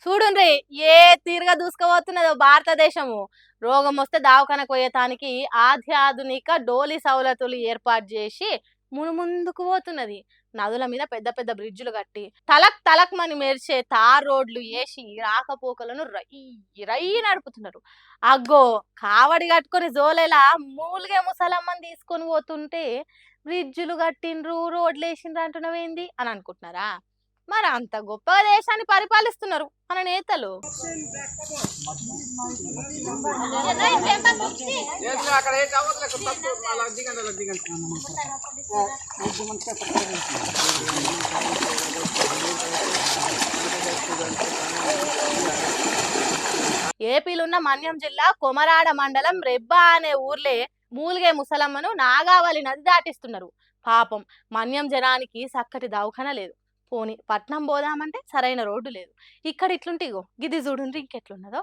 చూడుండ్రి ఏ తీరుగా దూసుకుపోతున్నదో భారతదేశము. రోగం వస్తే దవాఖానకు పోయేటానికి అత్యాధునిక డోలి సౌలతులు ఏర్పాటు చేసి ముందుకు పోతున్నది. నదుల మీద పెద్ద పెద్ద బ్రిడ్జులు కట్టి తలక్ తలక్ మని మెరిసే తార్ రోడ్లు వేసి రాకపోకలను రై రై నడుపుతున్నారు. అగ్గో కావడి కట్టుకొని జోలెలా మూలిగే ముసలమ్మని తీసుకొని పోతుంటే బ్రిడ్జులు కట్టిండ్రు రోడ్లు వేసిండ్రు అంటున్నవేంది అని అనుకుంటున్నారా? మరి అంత గొప్ప దేశాన్ని పరిపాలిస్తున్నారు మన నేతలు. ఏపీలో ఉన్న మన్యం జిల్లా కొమరాడ మండలం రెబ్బా అనే ఊర్లే మూలిగే ముసలమ్మను నాగావళి నది దాటిస్తున్నారు. పాపం మన్యం జనానికి చక్కటి దవాఖాన లేదు. పోని పట్నం పోదామంటే సరైన రోడ్డు లేదు. ఇక్కడ ఇట్లుంటే ఇగో గిది చూడుండ్రి ఇంకెట్లున్నదో.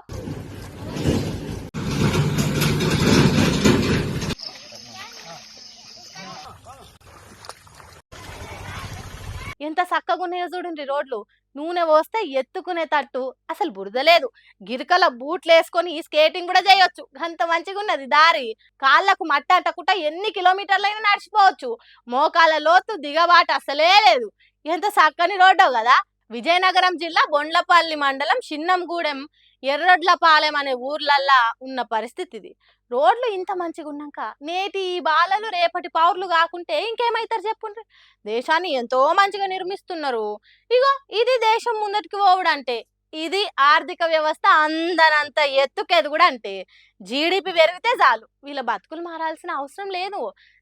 ఎంత చక్కగా ఉన్నాయో చూడండి రోడ్లు. నూనె పోస్తే ఎత్తుకునే తట్టు, అసలు బురద లేదు. గిరికల బూట్లు వేసుకొని స్కేటింగ్ కూడా చేయొచ్చు. అంత మంచిగా ఉన్నది దారి. కాళ్ళకు మట్టి అంటకుండా ఎన్ని కిలోమీటర్లైనా నడిచిపోవచ్చు. మోకాల లోతు దిగబాటు అసలే లేదు. ఎంత చక్కని రోడ్డు కదా. విజయనగరం జిల్లా బొండ్లపల్లి మండలం చిన్నంగూడెం ఎర్రడ్లపాలెం అనే ఊర్లల్లా ఉన్న పరిస్థితి ఇది. రోడ్లు ఇంత మంచిగా ఉన్నాక నేటి ఈ బాలలు రేపటి పౌరులు కాకుంటే ఇంకేమైతారు చెప్పుండ్రి. దేశాన్ని ఎంతో మంచిగా నిర్మిస్తున్నారు. ఇగో ఇది దేశం ముందటికి పోవడంటే, ఇది ఆర్థిక వ్యవస్థ అందనంత ఎత్తుకెదుగుడు అంటే. జీడిపి పెరిగితే చాలు, వీళ్ళ బతుకులు మారాల్సిన అవసరం లేదు.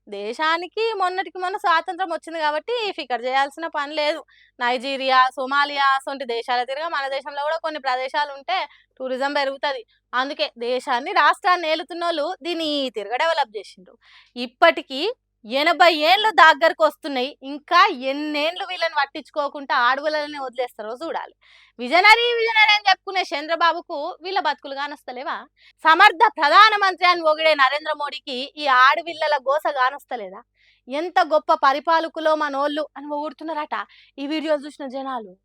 దేశానికి మొన్నటికి మొన్న స్వాతంత్రం వచ్చింది కాబట్టి ఫికర్ చేయాల్సిన పని లేదు. నైజీరియా, సోమాలియా అసొంటి దేశాల తిరిగా మన దేశంలో కూడా కొన్ని ప్రదేశాలు ఉంటే టూరిజం పెరుగుతుంది. అందుకే దేశాన్ని రాష్ట్రాన్ని ఏలుతున్నోళ్ళు దీన్ని తిరగ డెవలప్ చేసిండ్రు. ఇప్పటికీ 80 ఏళ్ళు దగ్గరకు వస్తున్నాయి. ఇంకా ఎన్నేళ్ళు వీళ్ళని పట్టించుకోకుండా ఆడవులని వదిలేస్తారో చూడాలి. విజనరీ విజనరీ అని చెప్పుకునే చంద్రబాబుకు వీళ్ళ బతుకులు కానొస్తలేవా? సమర్థ ప్రధానమంత్రి అని పొగిడే నరేంద్ర మోడీకి ఈ ఆడవిల్లల గోస కానొస్తలేదా? ఎంత గొప్ప పరిపాలకులో మనోళ్ళు అని పొగుడుతున్నారట ఈ వీడియో చూసిన జనాలు.